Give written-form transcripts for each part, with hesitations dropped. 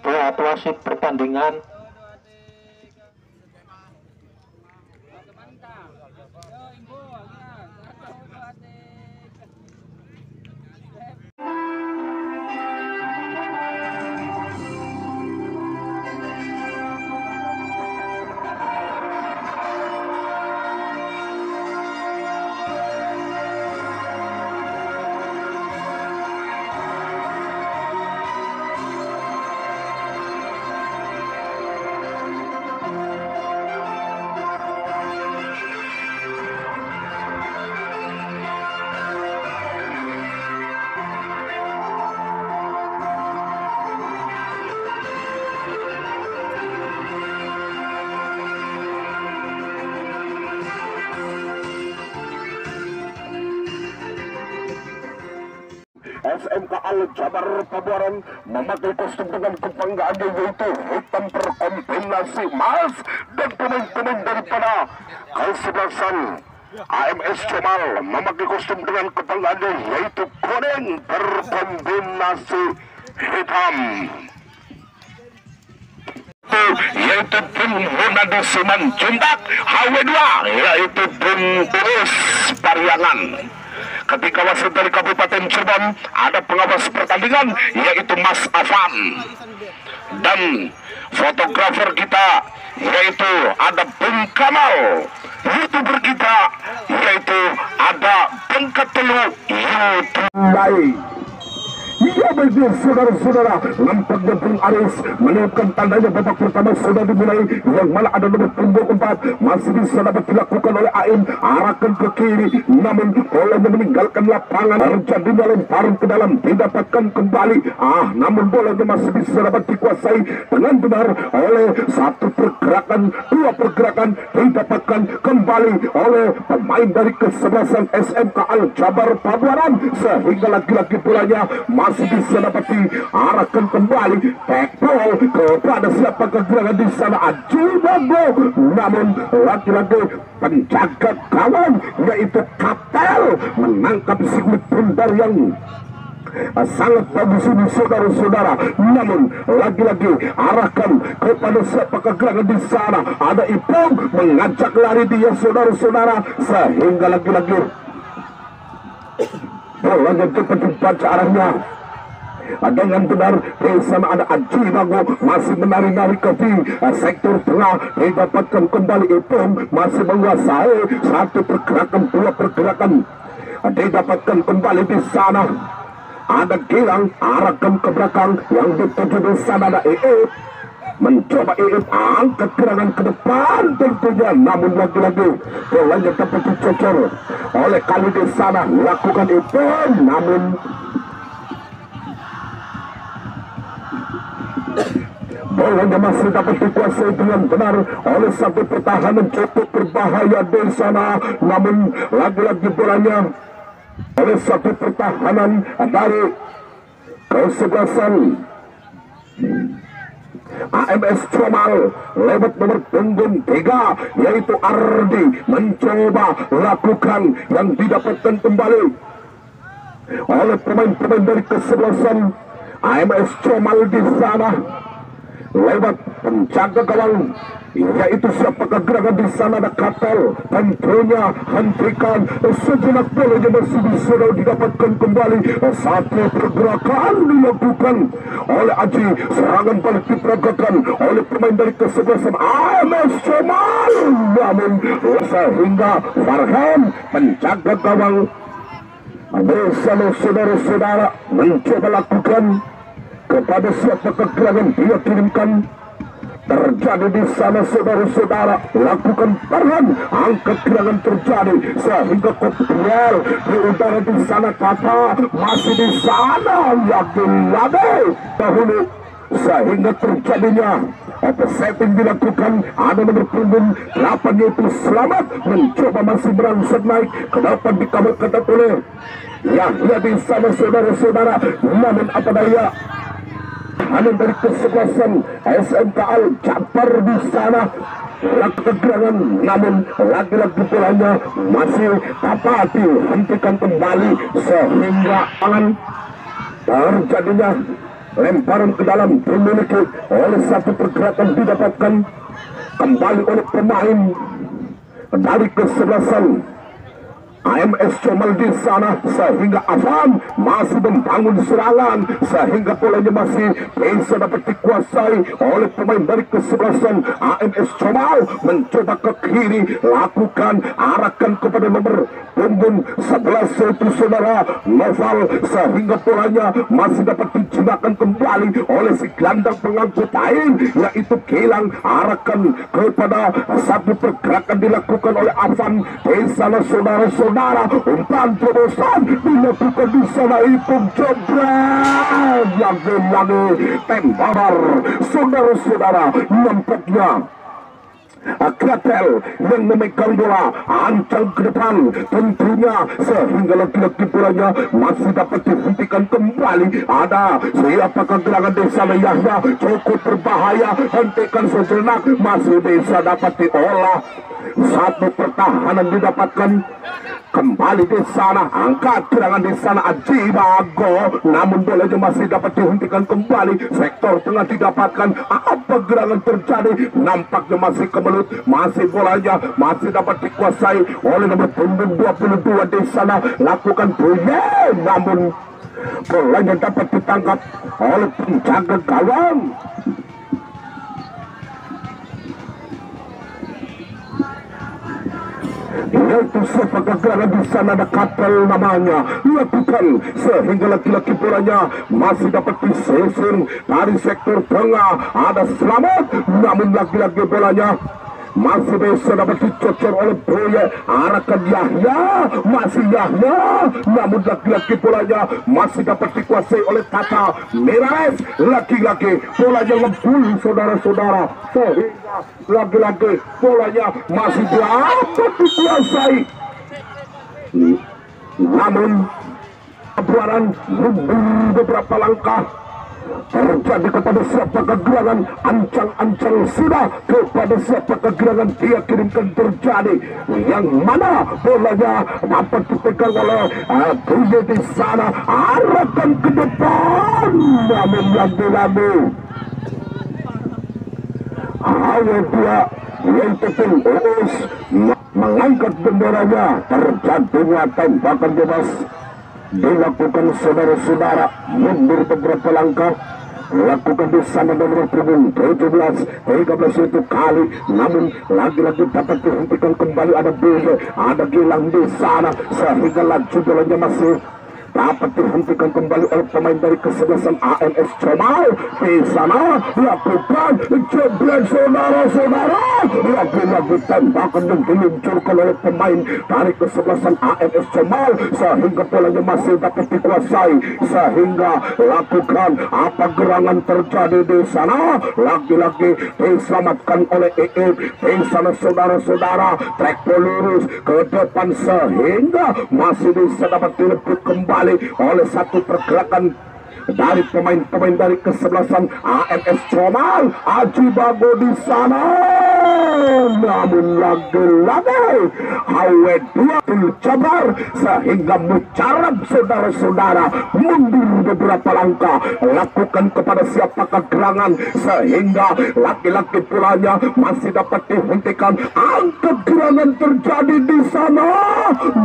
Lihat wasit pertandingan. SMK Al Jabar Pabuaran memakai kostum dengan kebanggaan yaitu hitam terkombinasi emas, dan pemain-pemain daripada kesebelasan AMS Comal memakai kostum dengan kebanggaan yaitu kuning terkombinasi hitam, yaitu Bung Hunadi Simanjuntak, HW2 yaitu Bung Urus Pariangan. Ketika wasit dari Kabupaten Cirebon ada pengawas pertandingan yaitu Mas Afan, dan fotografer kita yaitu ada Bung Kamal, YouTuber kita yaitu ada Bung Ketelu YouTube. Iya baiknya saudara-saudara, nampaknya Bung Aris menunjukkan tandanya babak pertama sudah dimulai, yang mana ada nomor punggung 4 masih bisa dapat dilakukan oleh Aim, arahkan ke kiri, namun bolanya meninggalkan lapangan, terjadinya lemparan ke dalam, didapatkan kembali, namun bolanya masih bisa dapat dikuasai dengan benar oleh satu pergerakan, dua pergerakan, didapatkan kembali oleh pemain dari kesebelasan SMK Al Jabar Pabuaran, sehingga lagi-lagi bolanya masih bisa dapat diarahkan kembali, back ball kepada siapa kegerangan di sana, Ajibago, namun lagi-lagi penjaga gawang yaitu Kapel menangkap Sigmund Bundar yang sangat bagus ini saudara-saudara, namun lagi-lagi arahkan kepada siapa kegerangan di sana, ada Ipong mengajak lari dia saudara-saudara, sehingga lagi-lagi bolanya cepat dibaca arahnya dengan benar. Di sana ada Ajibago masih menari-nari ke sektor tengah, didapatkan kembali Ipong masih menguasai satu pergerakan, dua pergerakan, didapatkan kembali di sana ada Gilang, arahkan ke belakang, yang dituju di sana ada Iip, mencoba Iip angkat gerangan ke depan tentunya, namun lagi-lagi bolanya dapat dicocor oleh kali di sana, lakukan Ipong, namun bolanya masih dapat dikuasai dengan benar oleh satu pertahanan cukup berbahaya di sana, namun lagi-lagi bolanya oleh satu pertahanan dari kesebelasan AMS Comal lewat nomor punggung 3 yaitu Ardi, mencoba lakukan yang didapatkan kembali oleh pemain-pemain dari kesebelasan AMS Comal di sana lewat penjaga gawang yaitu siapa kegerangan di sana ada Kapel, tentunya hentikan sejenak, bolanya masih bisa didapatkan kembali, satu pergerakan dilakukan oleh Aji, serangan balik diperagakan oleh pemain dari kesebelasan AMS Comal, namun sehingga Farhan penjaga gawang bersama saudara-saudara mencoba lakukan kepada siapa kegerangan dia kirimkan, terjadi di sana saudara-saudara, lakukan Farhan, angkat gerangan terjadi sehingga Kopiel di udara di sana, Kata masih di sana lagi-lagi dahulu sehingga terjadinya setting dilakukan, ada nomor punggung 8 yaitu Selamat mencoba masih berangsur naik ke depan, dikawal ketat oleh Yahya di sana saudara-saudara, namun apa daya hanya dari kesebelasan SMK Al Jabar di sana lakukan gerangan, namun lagi-lagi bolanya masih dapat dihentikan kembali sehingga tangan terjadinya lemparan ke dalam dimiliki oleh satu pergerakan didapatkan kembali oleh pemain dari kesebelasan AMS Comal di sana, sehingga Afan masih membangun serangan sehingga bolanya masih bisa dapat dikuasai oleh pemain dari kesebelasan AMS Comal. Mencoba ke kiri, lakukan arahkan kepada nomor punggung 11 itu saudara Noval, sehingga bolanya masih dapat dijinakan kembali oleh si gelandang pengangkut air yaitu Gilang. Arahkan kepada satu pergerakan dilakukan oleh Afan di sana saudara-saudara. Umpan terobosan dilakukan di sana, itu jebret lagi tembakan saudara-saudara. Nampaknya Kratel yang memegang bola ancang ke depan tentunya, sehingga lagi-lagi bolanya masih dapat dihentikan kembali. Ada siapakah gerangan di sana? Yahya cukup berbahaya, hentikan sejenak, masih bisa dapat diolah. Satu pertahanan didapatkan kembali di sana, angkat gerangan di sana Ajibago, namun bolanya masih dapat dihentikan kembali. Sektor tengah didapatkan, apa gerangan terjadi? Nampaknya masih kemelut, masih bolanya masih dapat dikuasai oleh nomor punggung 22 di sana. Lakukan Buye, namun bolanya dapat ditangkap oleh penjaga gawang. Yaitu siapakah gerangan di sana? Ada Kapel namanya, lakukan sehingga laki-laki bolanya masih dapat disisir dari sektor tengah. Ada Selamat, namun lagi-lagi bolanya masih bisa dapat dicocor oleh Boye. Arahkan Yahya, masih Yahya, namun laki-laki bolanya masih dapat dikuasai oleh Tata Miraes. Laki-laki bolanya ngebul saudara-saudara, sehingga lagi-lagi bolanya masih dapat dikuasai, namun kebuaran mundur beberapa langkah. Terjadi kepada siapakah gerangan? Ancang-ancang sudah kepada siapakah gerangan dia kirimkan terjadi, yang mana bolanya dapat dipegang oleh Buye di sana. Arahkan ke depan, namun lagi-lagi hanya dia yaitu tim Uus mengangkat benderanya. Terjadinya tembakan bebas dilakukan saudara-saudara, mundur beberapa langkah. Lakukan di sana nomor punggung 17 itu kali, namun lagi-lagi dapat dihentikan kembali. Ada Buye, ada Gilang di sana, sehingga laju bolanya masih dapat dihentikan kembali oleh pemain dari kesebelasan AMS Comal. Di sana lakukan jebret saudara-saudara, lagi-lagi tembakan yang diluncurkan oleh pemain dari kesebelasan AMS Comal, sehingga bolanya masih dapat dikuasai, sehingga lakukan apa gerangan terjadi di sana. Lagi-lagi diselamatkan oleh EE di sana saudara-saudara. Trek lurus ke depan, sehingga masih bisa dapat direbut kembali oleh satu pergerakan dari pemain-pemain dari kesebelasan AMS Comal. Ajibago di sana, namun lagi-lagi HW2 tercabar sehingga mujarab saudara-saudara mundur beberapa langkah. Lakukan kepada siapakah gerangan, sehingga laki-laki pulanya masih dapat dihentikan. Angkat gerangan terjadi di sana,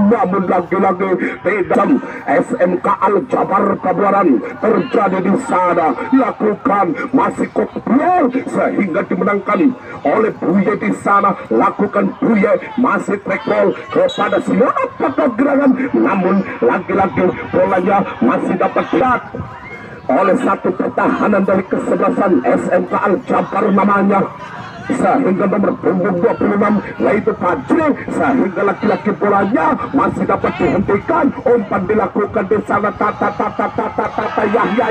namun lagi-lagi tidak. SMK Al Jabar Pabuaran terjadi di sana. Lakukan masih kokbol sehingga dimenangkan oleh Buye di sana. Lakukan Buye masih trackball kepada siapakah gerangan, namun lagi-lagi bolanya masih dapat lihat oleh satu pertahanan dari kesebelasan SMK Al Jabar namanya, sehingga nomor punggung 26 yaitu Fajri, sehingga laki-laki bolanya masih dapat dihentikan. Umpan dilakukan di sana, tata Yahya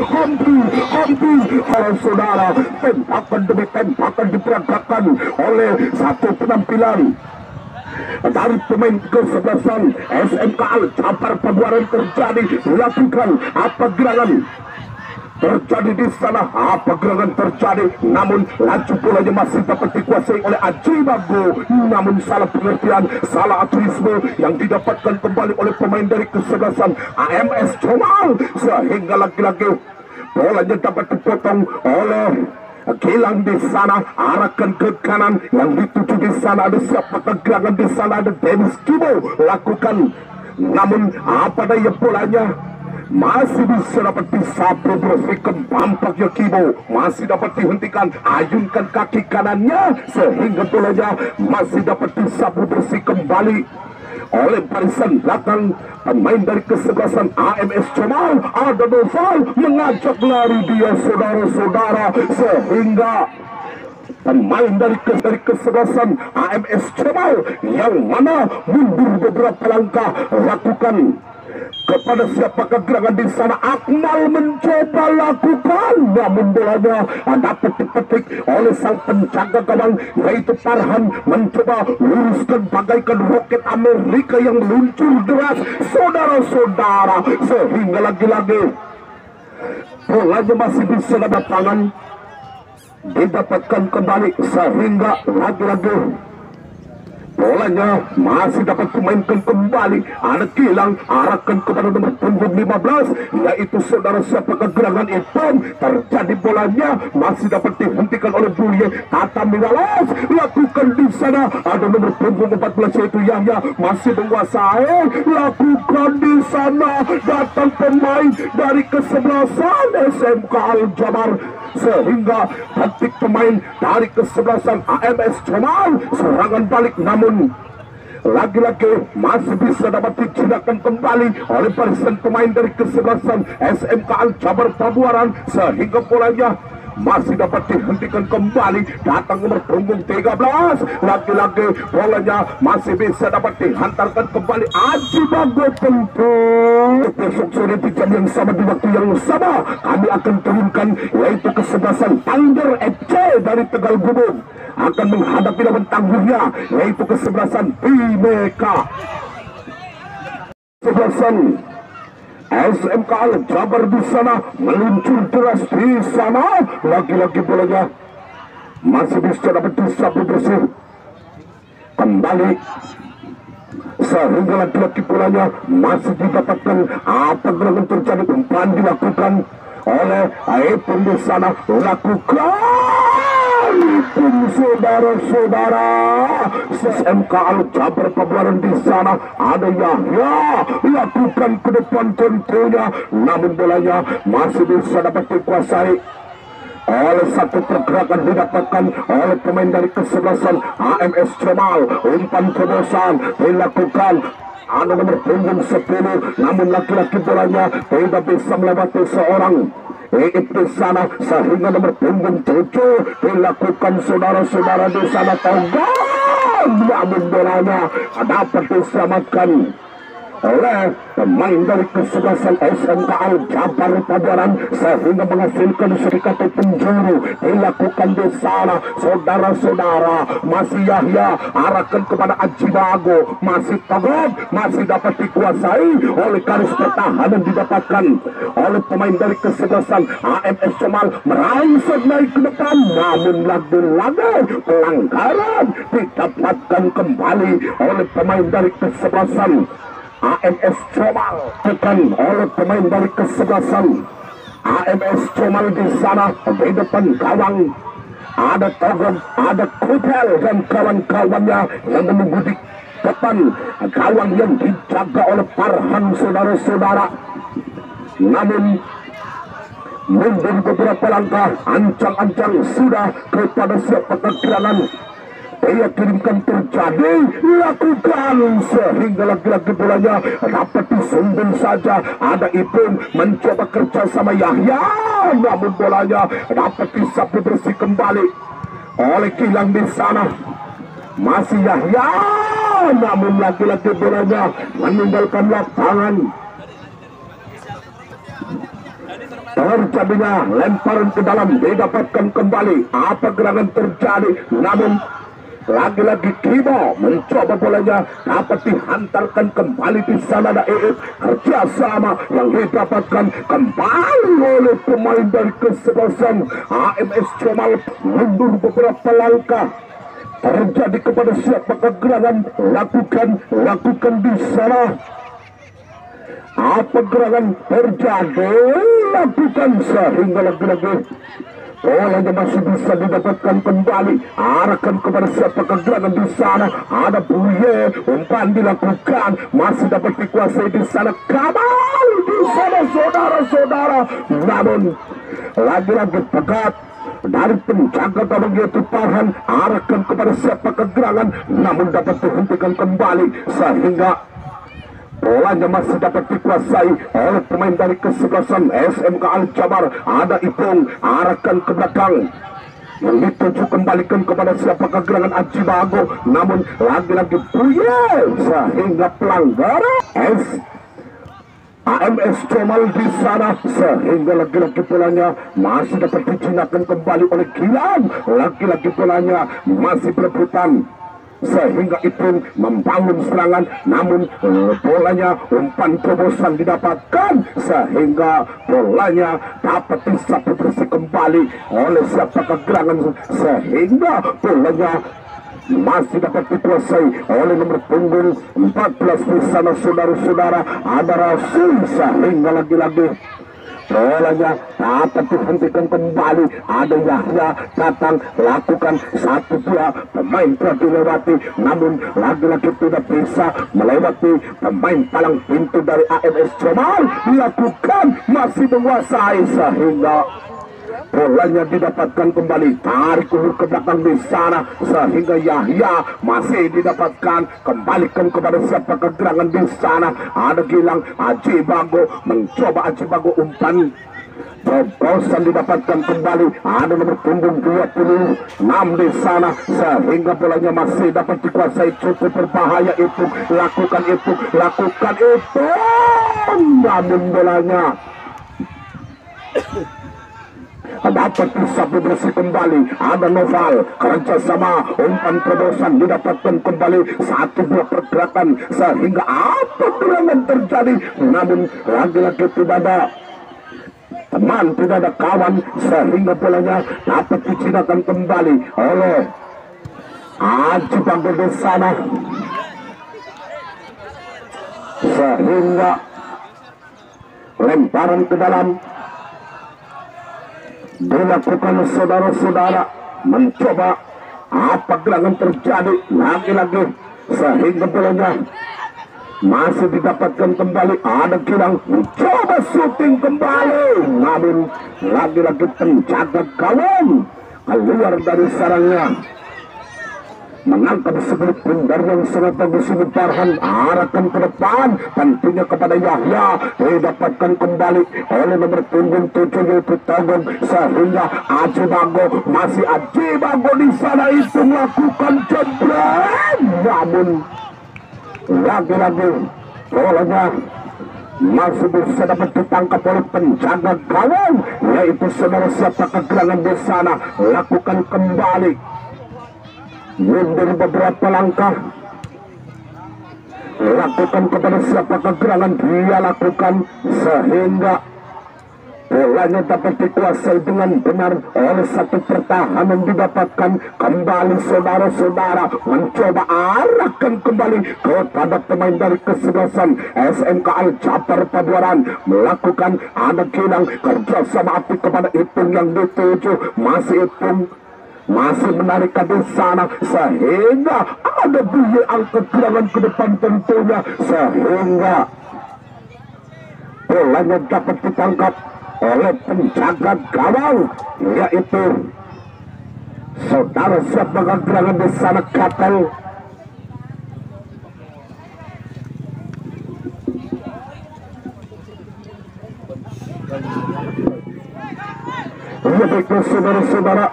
Hamdi. Kalau saudara, tembakan demi tembakan diperagakan oleh satu penampilan dari pemain kesebelasan SMK Al Jabar Pabuaran terjadi. Lakukan apa gerangan? terjadi di sana. Apa gerangan terjadi, namun laju bolanya masih dapat dikuasai oleh Ajibago, namun salah pengertian, salah aturisme yang didapatkan kembali oleh pemain dari kesebelasan AMS Comal, sehingga lagi-lagi bolanya dapat dipotong oleh Gilang di sana, arahkan ke kanan, yang dituju di sana ada siapa gerangan di sana, ada Dennis Kibo lakukan, namun apa daya bolanya masih bisa dapat disapu bersih ke bampaknya Kibo, masih dapat dihentikan, ayunkan kaki kanannya sehingga bolanya masih dapat disapu bersih kembali oleh barisan belakang pemain dari kesebelasan AMS Comal. Ada Noval mengajak lari dia, saudara-saudara, sehingga pemain dari kesebelasan AMS Comal yang mana mundur beberapa langkah lakukan kepada siapakah gerangan di sana. Akmal mencoba lakukan, namun bolanya dapat dipetik oleh sang penjaga gawang yaitu Farhan, mencoba luruskan bagaikan roket Amerika yang meluncur deras, saudara-saudara, sehingga lagi-lagi bolanya masih bisa dapat tangan didapatkan kembali, sehingga lagi-lagi bolanya masih dapat dimainkan kembali. Ada Gilang, arahkan kepada nomor punggung 15, yaitu saudara siapa kegerangan itu. Terjadi bolanya masih dapat dihentikan oleh Bulye Tata Miralas, lakukan di sana. Ada nomor punggung 14 yaitu Yahya, masih menguasai, lakukan di sana. Datang pemain dari kesebelasan SMK Al Jabar, sehingga taktik pemain dari kesebelasan AMS Comal serangan balik, namun lagi-lagi masih bisa dapat dijinakan kembali oleh barisan pemain dari kesebelasan SMK Al Jabar Pabuaran, sehingga bolanya masih dapat dihentikan kembali. Datang nomor punggung 13, lagi-lagi bolanya masih bisa dapat dihantarkan kembali. Ajibago tentu besok sore di jam yang sama, di waktu yang sama, kami akan turunkan yaitu kesebelasan Thunder FC dari Tegal Gubuk akan menghadapi lawan tangguhnya yaitu kesebelasan Bimeka. Kesebelasan SMK Al Jabar di sana meluncur deras di sana, lagi-lagi bolanya masih bisa dapat disapu bersih kembali, sehingga lagi-lagi bolanya masih didapatkan. Apa gerangan terjadi, umpan dilakukan oleh Aipun di sana, lakukan pun saudara-saudara SMK Al Jabar Pabuaran di sana. Ada Yahya, lakukan ke depan tentunya, namun bolanya masih bisa dapat dikuasai oleh satu pergerakan didapatkan oleh pemain dari kesebelasan AMS Comal. Umpan terobosan dilakukan, ada nomor punggung 10, namun laki-laki bolanya tidak bisa melewati seorang di sana, sehingga nomor punggung 7 dilakukan, saudara-saudara, di sana Togan, namun bolanya dapat diselamatkan oleh pemain dari kesebelasan SMK Al Jabar Pabuaran, sehingga menghasilkan sedikit penjuru dilakukan di sana, saudara-saudara. Masih Yahya, arahkan kepada Ajibago, masih Togon, masih dapat dikuasai oleh garis pertahanan didapatkan oleh pemain dari kesebelasan AMS Comal, merangsek naik ke depan, namun lagi-lagi pelanggaran didapatkan kembali oleh pemain dari kesebelasan AMS Comal, tekan oleh pemain dari kesebelasan AMS Comal di sana. Di depan gawang ada Togon, ada Kutel dan kawan-kawannya yang menunggu di depan gawang yang dijaga oleh Farhan, saudara-saudara. Namun mundur beberapa langkah, ancang-ancang sudah kepada siapa kegerangan dia kirimkan terjadi, lakukan, sehingga lagi-lagi bolanya dapat disumbang saja. Ada Ipung mencoba kerja sama Yahya, namun bolanya dapat disapu bersih kembali oleh Gilang di sana. Masih Yahya, namun lagi-lagi bolanya meninggalkan lapangan. Terjadinya lemparan ke dalam didapatkan kembali. Apa gerangan terjadi, namun lagi-lagi Kimo mencoba bolanya, dapat dihantarkan kembali di sana. Ada kerjasama yang didapatkan kembali oleh pemain dari kesebelasan AMS Comal. Mundur beberapa langkah, terjadi kepada siapa gerangan, lakukan di sana. Apa gerangan terjadi, lakukan sehingga lagi-lagi bolanya masih bisa didapatkan kembali, arahkan kepada siapa gerangan di sana. Ada Buye, umpan dilakukan, masih dapat dikuasai di sana. Kamal di sana, saudara-saudara. Namun lagi-lagi pegat dari penjaga gawang yaitu Farhan, arahkan kepada siapa gerangan, namun dapat dihentikan kembali sehingga bolanya masih dapat dikuasai oleh pemain dari kesebelasan SMK Al-Jabar. Ada Ipung, arahkan ke belakang, yang dituju kembalikan kepada siapa gerangan Aji Bago, namun lagi-lagi Buye sehingga pelanggaran AMS Comal di sana, sehingga lagi-lagi bolanya masih dapat dijinakan kembali oleh Gilang. Lagi-lagi bolanya masih berebutan sehingga itu membangun serangan, namun bolanya umpan terobosan didapatkan sehingga bolanya dapat disapu bersih kembali oleh siapa gerangan, sehingga bolanya masih dapat dikuasai oleh nomor punggung 14 di sana, saudara-saudara. Ada Rasul, sehingga lagi-lagi bolanya dapat dihentikan kembali. Ada Yahya datang, lakukan 1-2, pemain telah dilewati, namun lagi-lagi tidak bisa melewati pemain palang pintu dari AMS Comal. Dilakukan, masih menguasai sehingga bolanya didapatkan kembali, tarik ulur ke belakang di sana sehingga Yahya masih didapatkan, kembalikan kepada siapa gerangan di sana. Ada Gilang, Aji Bago mencoba, Aji Bago umpan terobosan didapatkan kembali. Ada nomor punggung 26 di sana sehingga bolanya masih dapat dikuasai, cukup berbahaya. Itu lakukan itu, namun bolanya dapat disapu bersih kembali. Ada Noval, kerjasama, umpan terobosan didapatkan kembali, 1-2 pergerakan sehingga apa gerangan terjadi, namun lagi-lagi tidak ada teman, tidak ada kawan, sehingga bolanya dapat dijinakan kembali oleh Aji Bago di sana, sehingga lemparan ke dalam dilakukan, saudara-saudara. Mencoba apa gerangan terjadi lagi-lagi sehingga bolanya masih didapatkan kembali. Ada Gilang mencoba syuting kembali, namun lagi-lagi penjaga gawang keluar dari sarangnya, menangkap sebelah pundar yang sangat bagus. Ini Farhan, arahkan ke depan, tentunya kepada Yahya, didapatkan kembali oleh nomor punggung 7 yaitu Togong, sehingga Aji Bago, masih Aji Bago di sana, itu melakukan jebret, namun lagi-lagi bolanya masih bisa dapat ditangkap oleh penjaga gawang yaitu saudara siapa gerangan di sana. Lakukan kembali, mundur beberapa langkah, lakukan kepada siapa gerangan, dia lakukan sehingga bolanya dapat dikuasai dengan benar oleh satu pertahanan didapatkan kembali, saudara-saudara. Mencoba arahkan kembali kepada pemain dari kesebelasan SMK Al-Jabar Pabuaran, melakukan ada Gilang, kerjasama api kepada Ipung yang dituju, masih Ipung masih menarik di sana sehingga ada Buye angkat gerangan ke depan tentunya, sehingga bolanya dapat ditangkap oleh penjaga gawang yaitu saudara siapa gerangan di sana, Kapel. Baiklah saudara-saudara,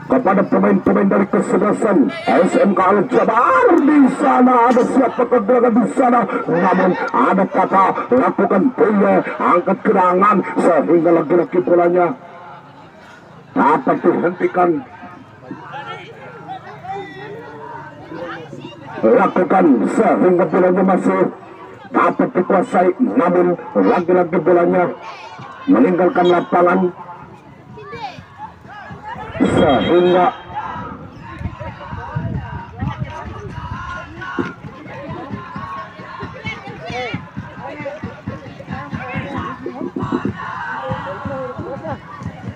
kepada pemain-pemain dari kesebelasan SMK Al-Jabar di sana, ada siapa gerangan di sana, namun ada kata lakukan Buye angkat gerangan sehingga lagi-lagi bolanya dapat dihentikan lakukan sehingga bolanya masih dapat dikuasai, namun lagi-lagi bolanya meninggalkan lapangan sehingga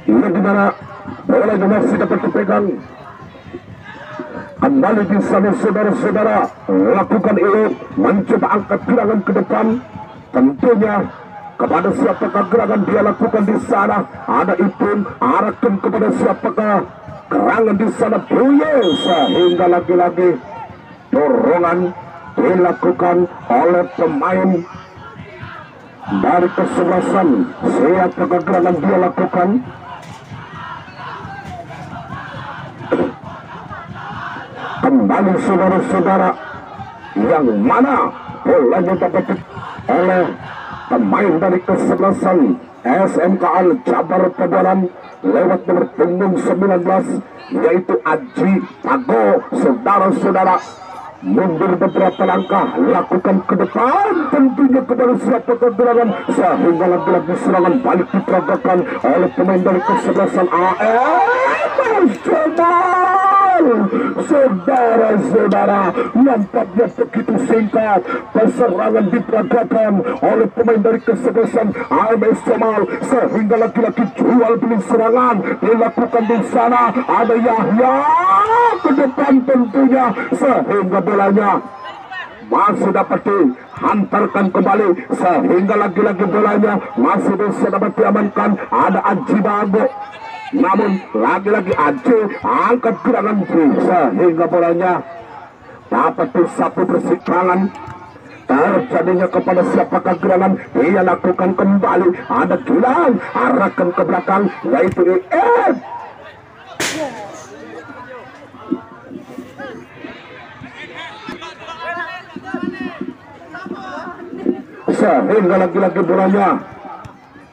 ini dimana bolanya masih dapat dipegang. Kembali di sana saudara-saudara, lakukan ini, mencoba angkat gerangan ke depan. Tentunya kepada siapakah gerangan dia lakukan di sana? Ada Ipun, arahkan kepada siapakah gerangan di sana? Buye, sehingga lagi-lagi dorongan dilakukan oleh pemain dari kesebelasan. Siapakah gerangan dia lakukan? Kembali saudara-saudara, yang mana bolanya dapat oleh pemain dari kesebelasan SMK Al Jabar Pabuaran lewat nomor punggung 19 yaitu Aji Tago. Saudara-saudara, mundur beberapa langkah, lakukan ke depan, tentunya kepada siapa kegerangan, sehingga lagi-lagi serangan balik diperagakan oleh pemain dari kesebelasan AS Jabar. Saudara-saudara, nampaknya begitu singkat serangan diperagakan oleh pemain dari kesebelasan AMS Jamal, sehingga lagi-lagi jual beli serangan dilakukan di sana. Ada Yahya ke depan tentunya, sehingga bolanya masih dapat dihantarkan kembali, sehingga lagi-lagi bolanya masih bisa dapat diamankan. Ada Aji Bago, namun lagi-lagi Aji angkat gerangan sehingga bolanya dapat disapu persikangan. Terjadinya kepada siapakah gerangan, dia lakukan kembali. Ada Gilang, arahkan ke belakang yaitu IF. Sehingga lagi-lagi bolanya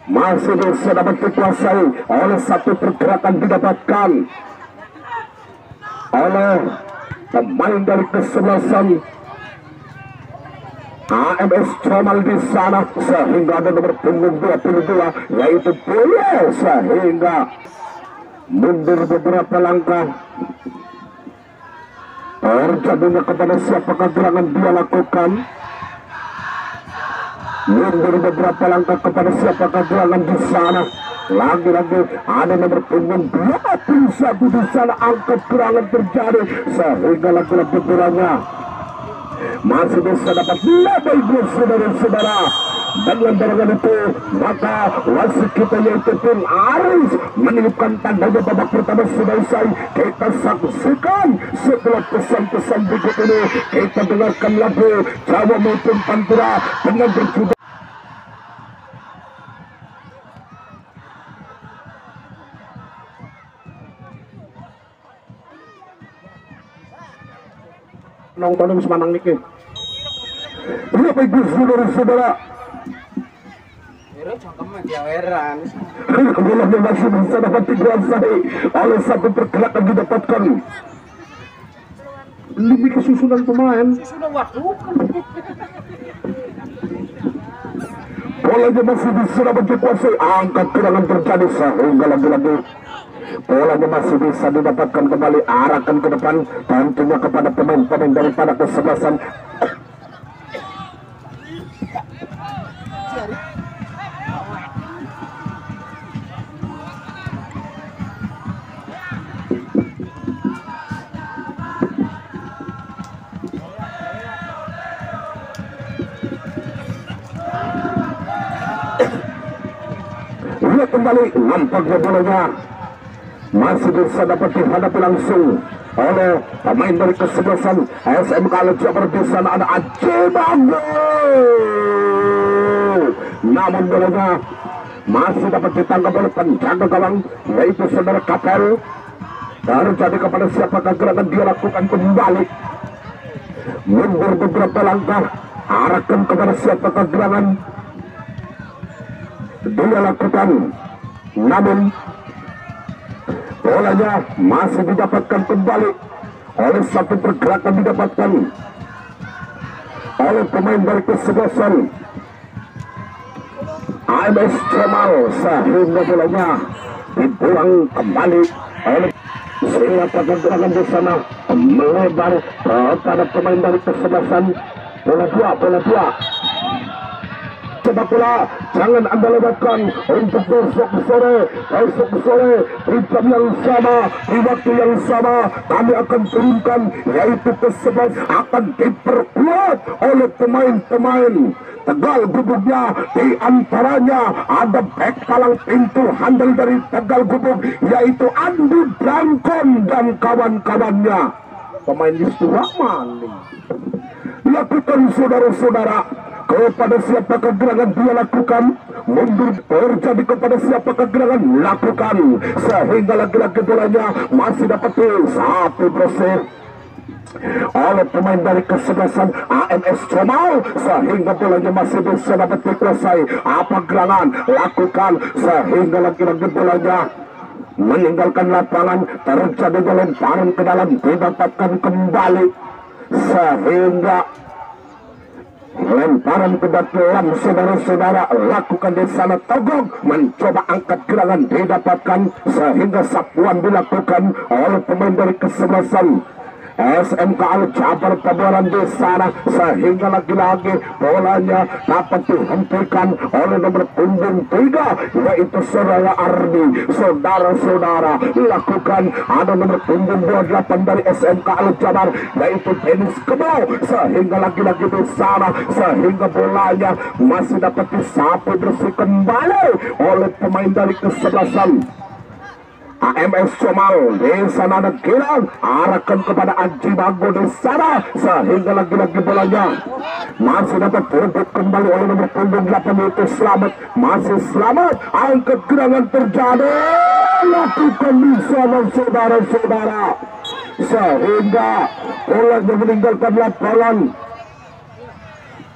masih bisa dapat dikuasai oleh satu pergerakan didapatkan oleh pemain dari kesebelasan AMS Jamal di sana, sehingga ada nomor punggung 22 yaitu Boye, sehingga mundur beberapa langkah. Terjadinya kepada siapakah gerangan dia lakukan, mundur beberapa langkah kepada siapakah gerangan di sana. Lagi-lagi ada nomor punggung 21 di sana, angkat gerangan terjadi, sehingga lagi-lagi bolanya masih bisa dapat lebih, saudara-saudara. Dengan dorongan itu, maka wasit kita yaitu Tim Aris meniupkan tandanya babak pertama sudah usai. Kita saksikan setelah pesan-pesan berikut ini, kita dengarkan lagu Jawa maupun Pantura dengan berjudul nonton semanang niki. Berapa itu saudara-saudara? Bolanya masih bisa dapat dikuasai oleh satu pergerakan didapatkan. Lebih kesusunan pemain. Bolanya masih bisa dapat dikuasai, angkat gerangan terjadi, sehingga lagi-lagi bolanya masih bisa didapatkan kembali, arahkan ke depan, tentunya kepada pemain-pemain daripada kesebelasan lihat kembali. Nampaknya bolanya masih bisa dapat dihadapi langsung oleh pemain dari kesebelasan SMK Al Jabar. Di sana ada Aceh Bango, namun bolanya masih dapat ditangkap oleh penjaga gawang yaitu saudara Kapel. Terjadi kepada siapakah gerangan dia lakukan kembali, mundur beberapa langkah, arahkan kepada siapakah gerangan dia lakukan, namun bolanya masih didapatkan kembali oleh satu pergerakan didapatkan oleh pemain dari kesebelasan AMS Jamal, sehingga bolanya dibuang kembali oleh sehingga pergerakan di sana melebar kepada pemain dari kesebelasan. Bola dua sepak bola jangan Anda lewatkan untuk besok sore di jam yang sama, di waktu yang sama kami akan turunkan, yaitu ke-11 akan diperkuat oleh pemain-pemain Tegal Gubugnya. Di antaranya ada bek palang pintu handal dari Tegal Gubug, yaitu Andi Blankon dan kawan-kawannya. Pemain Yusuf Rahman. Lakukan saudara-saudara, kepada siapakah gerangan dia lakukan, mundur terjadi kepada siapakah gerangan lakukan, sehingga lagi-lagi bolanya masih dapat satu bersih oleh pemain dari kesebelasan AMS Jamal, sehingga bolanya masih bisa dapat dikuasai. Apa gerangan lakukan, sehingga lagi-lagi bolanya meninggalkan lapangan, terjadi lemparan ke dalam, didapatkan kembali, sehingga lemparan ke dalam. Saudara-saudara, lakukan di sana. Togong mencoba angkat gerangan, didapatkan, sehingga sapuan dilakukan oleh pemain dari kesebelasan SMK Al-Jabar Pabuaran di sana, sehingga lagi-lagi bolanya dapat dihentikan oleh nomor punggung 3, yaitu saudara Ardi. Saudara-saudara, lakukan, ada nomor punggung 28 dari SMK Al-Jabar, yaitu Dennis Kebo, sehingga lagi-lagi di sana, sehingga bolanya masih dapat disapu bersih kembali oleh pemain dari kesebelasan AMS Jamal. Di sana ada Gilang, arahkan kepada Aji Bago di sana, sehingga lagi-lagi bolanya masih dapat direbut kembali oleh nomor punggung 8, itu Selamat. Masih Selamat, angkat gerangan terjadi, lakukan di sana saudara-saudara, sehingga bolanya meninggalkan lapangan.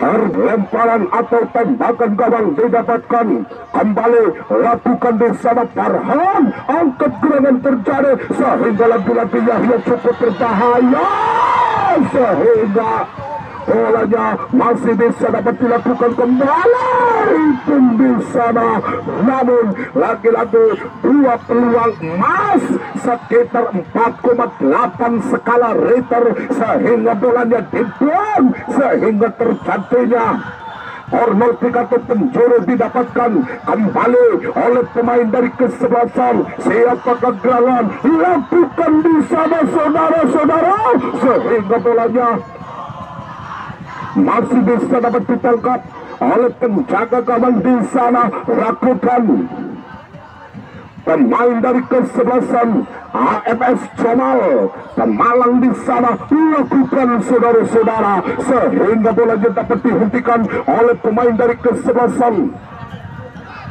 Lemparan atau tembakan gawang didapatkan kembali, lakukan di sana Farhan, angkat gerangan terjadi, sehingga lagi-lagi Yahya cukup berbahaya, sehingga bolanya masih bisa dapat dilakukan kembali pun di sana. Namun lagi-lagi dua peluang emas sekitar 4,8 skala Richter, sehingga bolanya dibuang, sehingga terjadinya corner kick atau penjuru didapatkan kembali oleh pemain dari kesebelasan. Siapakah gerangan lakukan di sana saudara-saudara, sehingga bolanya masih bisa dapat ditangkap oleh penjaga gawang di sana. Lakukan pemain dari kesebelasan AMS Jamal Pemalang di sana, lakukan saudara-saudara, sehingga bolanya dapat dihentikan oleh pemain dari kesebelasan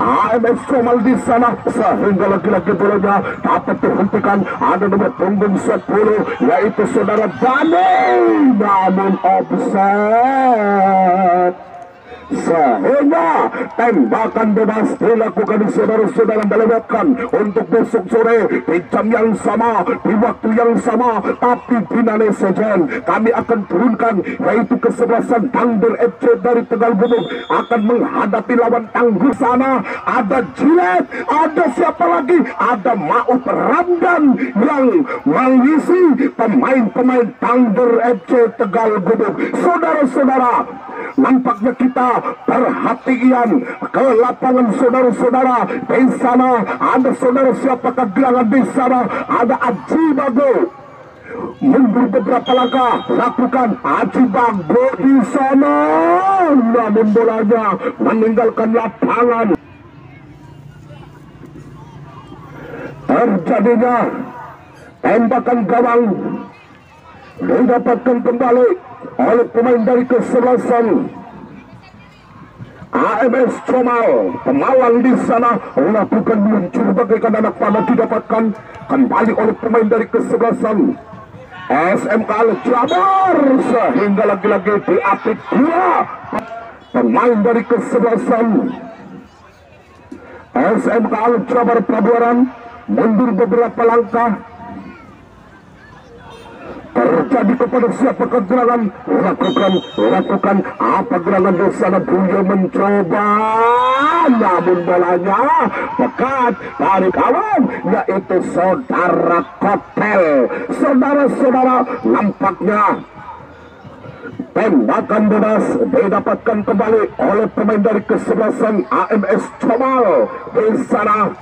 AMS Jamal di sana, sehingga lagi-lagi bolanya dapat dihentikan. Ada nomor punggung 10, yaitu saudara Dani, namun offside, sehingga tembakan bebas dilakukan saudara-saudara, melewatkan untuk besok sore di jam yang sama, di waktu yang sama, tapi finale sejen kami akan turunkan, yaitu kesebelasan Tangdir FC dari Tegal Gubug akan menghadapi lawan Tangguh sana. Ada Jilet, ada siapa lagi, ada Maut Ramdan yang mengisi pemain-pemain Tangdir FC Tegal Gubug. Saudara-saudara, nampaknya kita perhatian ke lapangan saudara-saudara. Di sana ada saudara siapakah gerangan di sana, ada Aji Bago, mundur beberapa langkah, lakukan Aji Bago di sana, namun bolanya meninggalkan lapangan. Terjadinya tembakan gawang didapatkan kembali oleh pemain dari kesebelasan AMS Jamal Pemalang di sana, lakukan meluncur bagaikan anak panah, didapatkan kembali oleh pemain dari kesebelasan SMK Al-Jabar, sehingga lagi-lagi diapit dua pemain dari kesebelasan SMK Al-Jabar Pabuaran, mundur beberapa langkah, terjadi kepada siapa gerangan? Lakukan apa gerangan di sana? Buya mencoba, namun bolanya dekat dari kawan, yaitu saudara Kotel. Saudara-saudara, nampaknya tembakan bebas didapatkan kembali oleh pemain dari kesebelasan AMS Comal. Di sana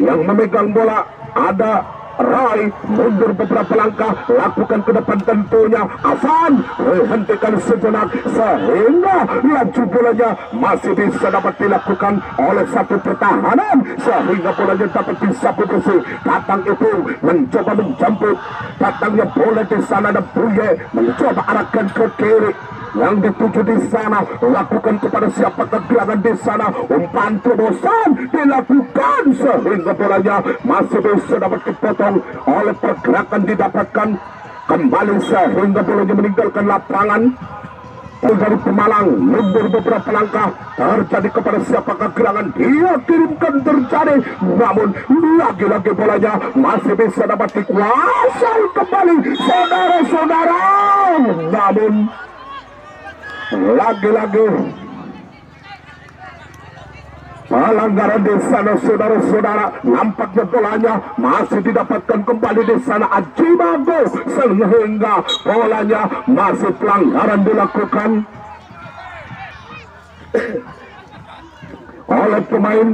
yang memegang bola ada Roy, mundur beberapa langkah, lakukan ke depan tentunya Afan, hentikan sejenak sehingga laju bolanya masih bisa dapat dilakukan oleh satu pertahanan, sehingga bolanya dapat disapu bersih. Datang itu mencoba menjemput, datangnya bola di sana dan Buye mencoba arahkan ke kiri. Yang dituju di sana, lakukan kepada siapa gerangan di sana, umpan terobosan dilakukan sehingga bolanya masih bisa dapat dipotong oleh pergerakan didapatkan kembali sehingga bolanya meninggalkan lapangan. Dari Pemalang mundur beberapa langkah, terjadi kepada siapa gerangan, dia kirimkan terjadi, namun lagi-lagi bolanya masih bisa dapat dikuasai kembali saudara-saudara, namun lagi-lagi pelanggaran di sana saudara-saudara. Nampaknya bolanya masih didapatkan kembali di sana Ajibago, sehingga bolanya masih pelanggaran dilakukan oleh pemain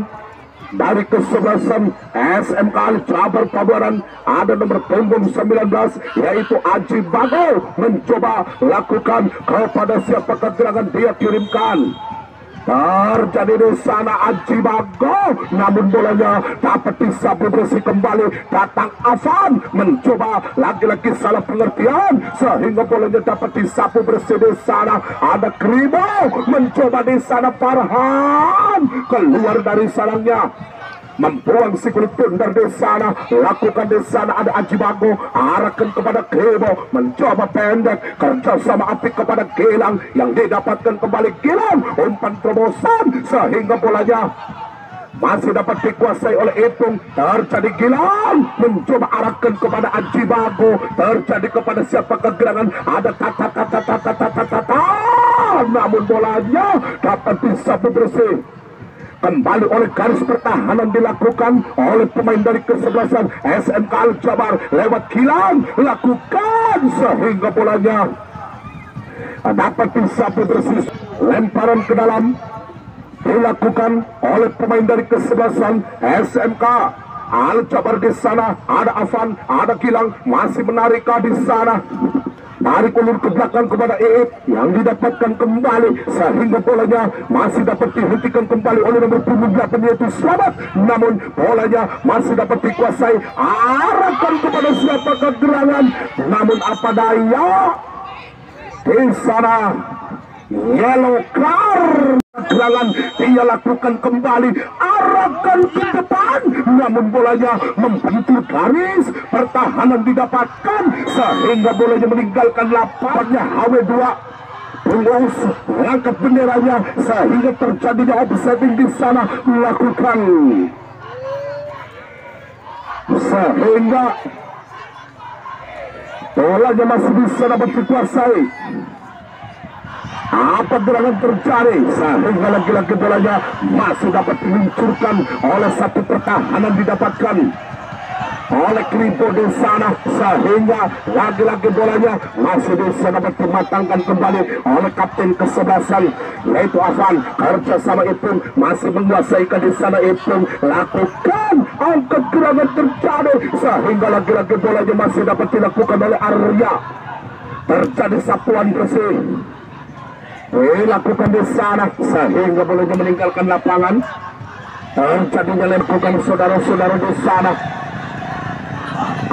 dari kesebelasan SMK Jabar Pabuaran. Ada nomor punggung 19 yaitu Ajibago, mencoba lakukan kepada siapa gerangan, dia kirimkan terjadi di sana Ajibago, namun bolanya dapat disapu bersih kembali. Datang Afan, mencoba lagi-lagi salah pengertian sehingga bolanya dapat disapu bersih di sana. Ada Kribo, mencoba di sana Farhan, keluar dari sarangnya, membuang si kulit bundar di sana, lakukan di sana. Ada Ajibago, arahkan kepada Kribo, mencoba pendek, kerja sama apik kepada Gilang, yang didapatkan kembali Gilang, umpan terobosan sehingga bolanya masih dapat dikuasai oleh Ipung. Terjadi Gilang, mencoba arahkan kepada Ajibago, terjadi kepada siapa gerangan, ada tata, namun bolanya dapat disapu bersih kembali oleh garis pertahanan, dilakukan oleh pemain dari kesebelasan SMK Jabar lewat Gilang, lakukan sehingga bolanya dapat disapu bersih. Lemparan ke dalam dilakukan oleh pemain dari kesebelasan SMK Jabar. Di sana ada Afan, ada Gilang, masih menarik di sana, tarik ulur ke belakang kepada Iip, yang didapatkan kembali sehingga bolanya masih dapat dihentikan kembali oleh nomor punggung 8 yaitu Selamat, namun bolanya masih dapat dikuasai, arahkan kepada siapa gerangan, namun apa daya di sana yellow card. Gerangan dia lakukan kembali, arahkan ke depan, namun bolanya membentur garis pertahanan didapatkan sehingga bolanya meninggalkan lapangannya. HW2 Tulus mengangkat benderanya sehingga terjadinya offsetting di sana, melakukan sehingga bolanya masih bisa dapat dikuasai. Apa gerangan terjadi sehingga lagi-lagi bolanya masih dapat diluncurkan oleh satu pertahanan, didapatkan oleh Kribo di sana sehingga lagi-lagi bolanya masih bisa dapat dimatangkan kembali oleh kapten kesebelasan yaitu Afan. Kerja sama Ipung, masih menguasai di sana Ipung, lakukan angkat gerangan terjadi sehingga lagi-lagi bolanya masih dapat dilakukan oleh Arya. Terjadi sapuan bersih dilakukan di sana sehingga bolanya meninggalkan lapangan. Terjadinya lempukan saudara-saudara di sana.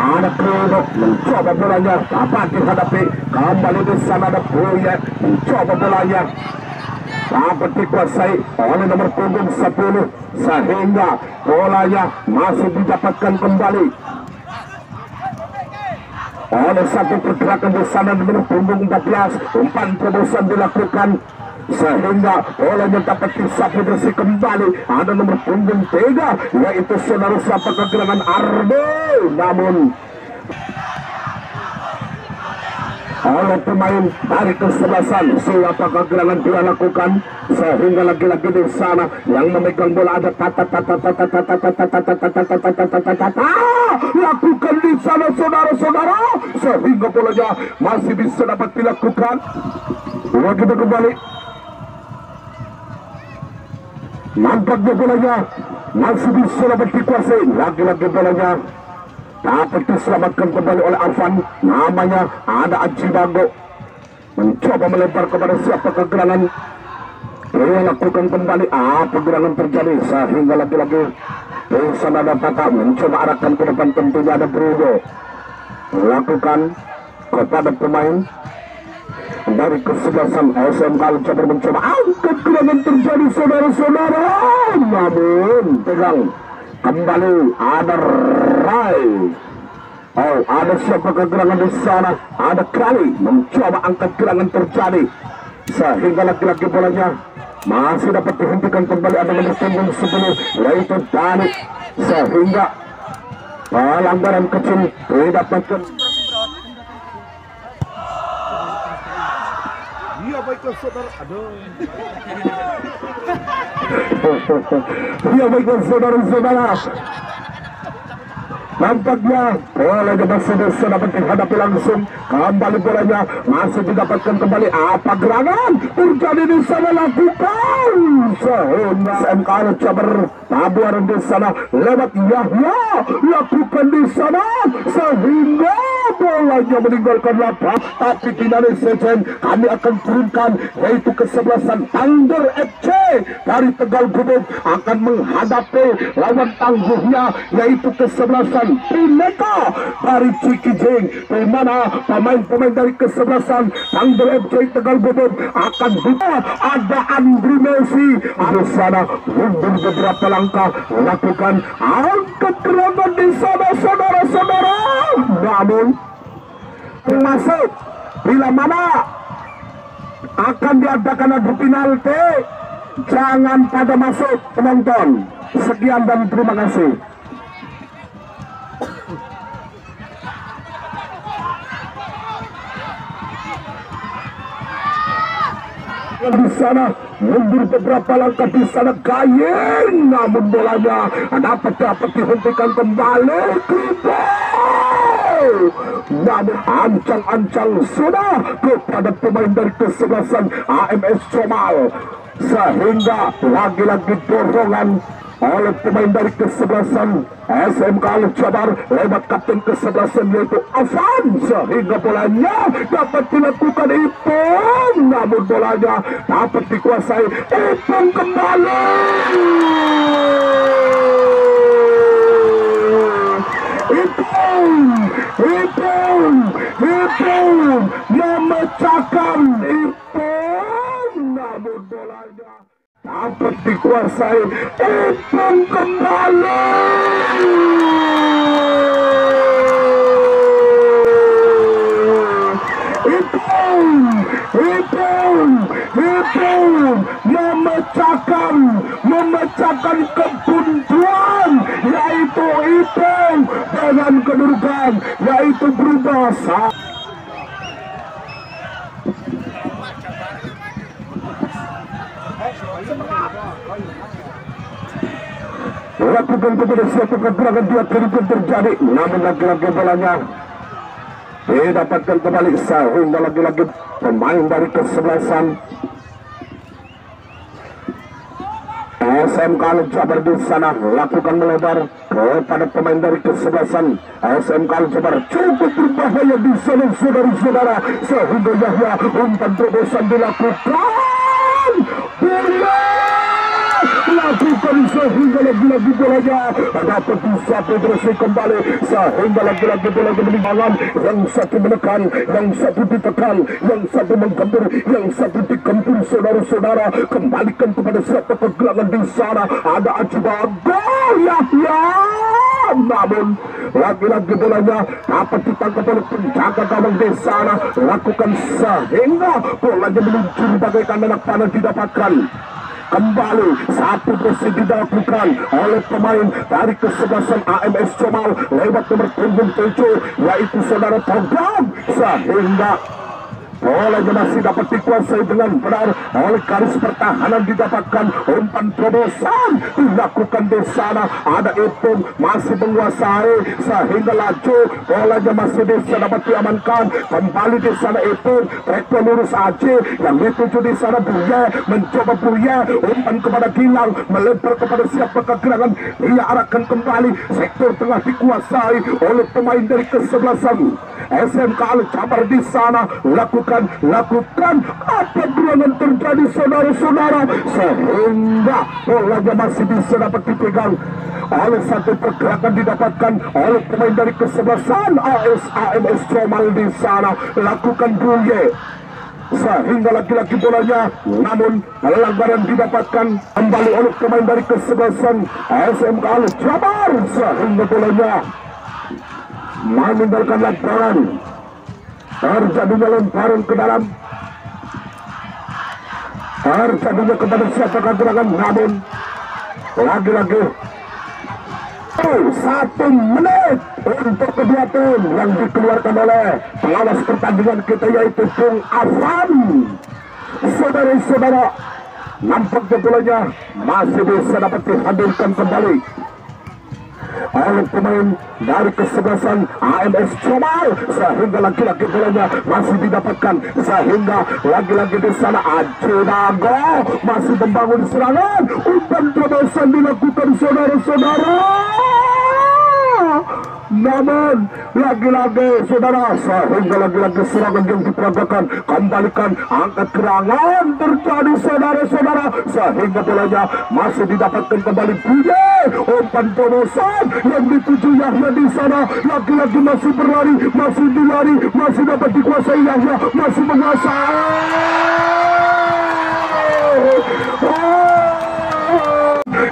Ada Kribo, mencoba bolanya dapat dihadapi kembali di sana. Ada Buye, mencoba bolanya dapat dikuasai oleh nomor punggung 10 sehingga bolanya masih didapatkan kembali oleh satu pergerakan di sana nomor punggung 14. Umpan terobosan dilakukan sehingga bolanya dapat disapu bersih kembali. Ada nomor punggung 3 yaitu saudara siapa gerangan Ardo, namun oleh pemain dari kesebelasan. Apakah gerangan dia lakukan sehingga lagi-lagi di sana yang memegang bola ada lakukan di sana saudara-saudara, sehingga bolanya masih bisa dapat dilakukan. Kita kembali, nampaknya bolanya masih bisa dapat dikuasai. Lagi-lagi bolanya dapat diselamatkan kembali oleh Arfan. Namanya ada Aji Bago, mencoba melempar kepada siapa kegerangan. Dia lakukan kembali, pergerangan terjadi sehingga lagi-lagi di sana ada Tata mencoba arahkan ke depan. Tentunya ada Bruno lakukan kepada pemain dari kesebelasan SMK Jabar, mencoba angkat gerangan terjadi saudara-saudara, namun pegang kembali ada Rai. Ada siapa kegerangan di sana? Ada Kali mencoba angkat gerangan terjadi sehingga lagi-lagi bolanya masih dapat dihentikan kembali. Ada nomor punggung 10 yaitu Dani, sehingga pelanggaran kecil didapatkan. Iya baiklah saudara, Iya baiklah saudara-saudara, nampaknya bola masih bisa dapat dihadapi langsung. Kembali bolanya masih didapatkan kembali. Apa gerangan terjadi di sana lakukan sehingga SMK Jabar taburan di sana lewat Yahya lakukan di sana sehingga bolanya meninggalkan lapak. Tapi tidak ada sejen, kami akan turunkan yaitu kesebelasan Thunder FC dari Tegal Gubuk akan menghadapi lawan tangguhnya yaitu kesebelasan Pineka dari Cikijing, di mana pemain-pemain dari kesebelasan Thunder FC Tegal Gubuk akan buka. Ada Andri Messi di sana mundur beberapa langkah lakukan angkat gerangan di sana saudara-saudara, namun masuk bila mana akan diadakan adu penalti. Jangan pada masuk penonton. Sekian dan terima kasih. Di sana mundur beberapa langkah di sana Gayeng, namun bolanya dapat dihentikan kembali. Namun ancang-ancang sudah kepada pemain dari kesebelasan AMS Comal, sehingga lagi-lagi dorongan oleh pemain dari kesebelasan SMK Jabar lewat kapten kesebelasan yaitu Afan, sehingga bolanya dapat dilakukan Ipung, namun bolanya dapat dikuasai Ipung kembali. Ipung memecahkan Ipung, namun bolanya dapat dikuasai Ipung kembali. Ipung memecahkan kebuntuan yaitu Ipung dengan kedudukan yaitu berubah. Lakukan kepada siapa kegerangan dia terjadi, namun lagi-lagi bolanya didapatkan kembali sehingga lagi-lagi pemain dari kesebelasan SMK Jabar di sana lakukan melebar kepada pemain dari kesebelasan SMK Jabar. Cukup berbahaya di sana saudara-saudara, sehingga Yahya umpan terobosan dilakukan. Lakukan sehingga lagi-lagi bolanya dapat bisa progresi kembali, sehingga lagi-lagi bolanya meninggalkan. Yang satu menekan, yang satu ditekan, yang satu menggempur, yang satu digempur saudara-saudara. Kembalikan kepada siapa kegerangan di sana. Ada Aji Bago Yahya, namun lagi-lagi bolanya dapat ditangkap oleh penjaga gawang di sana. Lakukan sehingga bolanya meluncur bagaikan anak panah didapatkan. Kembali satu bersih dilakukan oleh pemain dari kesebelasan AMS Comal lewat nomor punggung 7 yaitu saudara Togam, sehingga bolanya masih dapat dikuasai dengan benar oleh garis pertahanan, didapatkan umpan terobosan dilakukan di sana. Ada Ipung masih menguasai sehingga laju, bolanya masih bisa dapat diamankan kembali di sana. Ipung trekor lurus Aceh yang dituju di sana. Buya mencoba, Buya umpan kepada Gilang, melempar kepada siapa gerangan, ia arahkan kembali sektor tengah dikuasai oleh pemain dari kesebelasan SMK Al Jabar di sana. Lakukan apa gerangan terjadi saudara-saudara, sehingga bolanya masih bisa dapat dipegang oleh satu pergerakan didapatkan oleh pemain dari kesebelasan AMS Comal di sana. Lakukan Buye sehingga lagi-lagi bolanya, namun pelanggaran didapatkan kembali oleh pemain dari kesebelasan SMK Al Jabar, sehingga bolanya meninggalkan lapangan. Terjadinya lemparan ke dalam, terjadinya kepada siapa gerangan, namun lagi-lagi 1 menit untuk kedua tim yang dikeluarkan oleh pengawas pertandingan kita, yaitu Bung Afan. Saudara-saudara, nampaknya bolanya masih bisa dapat dihadirkan kembali oleh pemain dari kesebelasan AMS Comal, sehingga lagi-lagi bolanya masih didapatkan, sehingga lagi-lagi di sana Aceh Dago masih membangun serangan. Umpan terobosan dilakukan saudara-saudara, namun lagi-lagi saudara, sehingga lagi-lagi serangan yang diperagakan, kembalikan angkat gerangan terjadi saudara-saudara, sehingga bolanya masih didapatkan kembali. Buye umpan terobosan yang dituju Yahya di sana, lagi-lagi masih berlari, masih dilari, masih dapat dikuasai Yahya, masih menguasai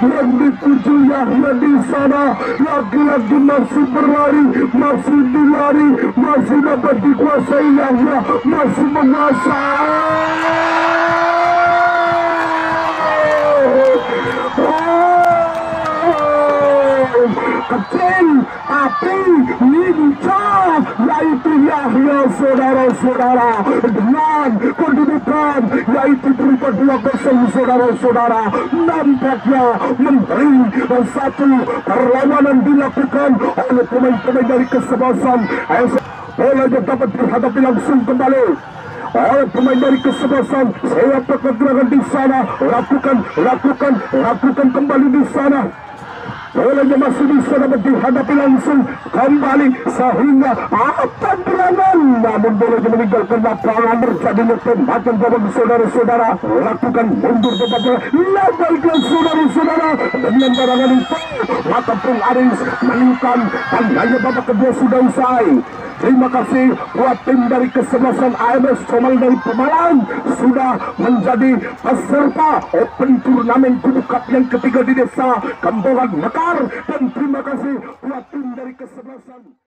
yang dituju Yahya di sana, lagi-lagi masih berlari, masih dilari, masih dapat dikuasai Yahya, masih menguasai kecil tapi lincah, yaitu Yahya saudara-saudara, dengan kedudukan yaitu berupa 2-0 saudara-saudara. Nampaknya memberi satu perlawanan dilakukan oleh pemain-pemain dari kesebelasan. Bolanya dapat dihadapi langsung kembali oleh pemain dari kesebelasan. Siapa kegerangan di sana, lakukan kembali di sana. Bolanya masih bisa dapat dihadapi langsung kembali, sehingga apa gerangan, namun bolanya meninggalkan lapangan. Terjadinya tembakan babak saudara-saudara. Lakukan mundur tempat bola, baiklah saudara-saudara, dengan barangan itu maka Bung Aris meninggalkan tandanya babak kedua sudah usai. Terima kasih buat tim dari kesebelasan AMS Comal dari Pemalang sudah menjadi peserta Open Turnamen Kubu Cup yang ketiga di Desa Kembolan Mekar, dan terima kasih buat tim dari kesebelasan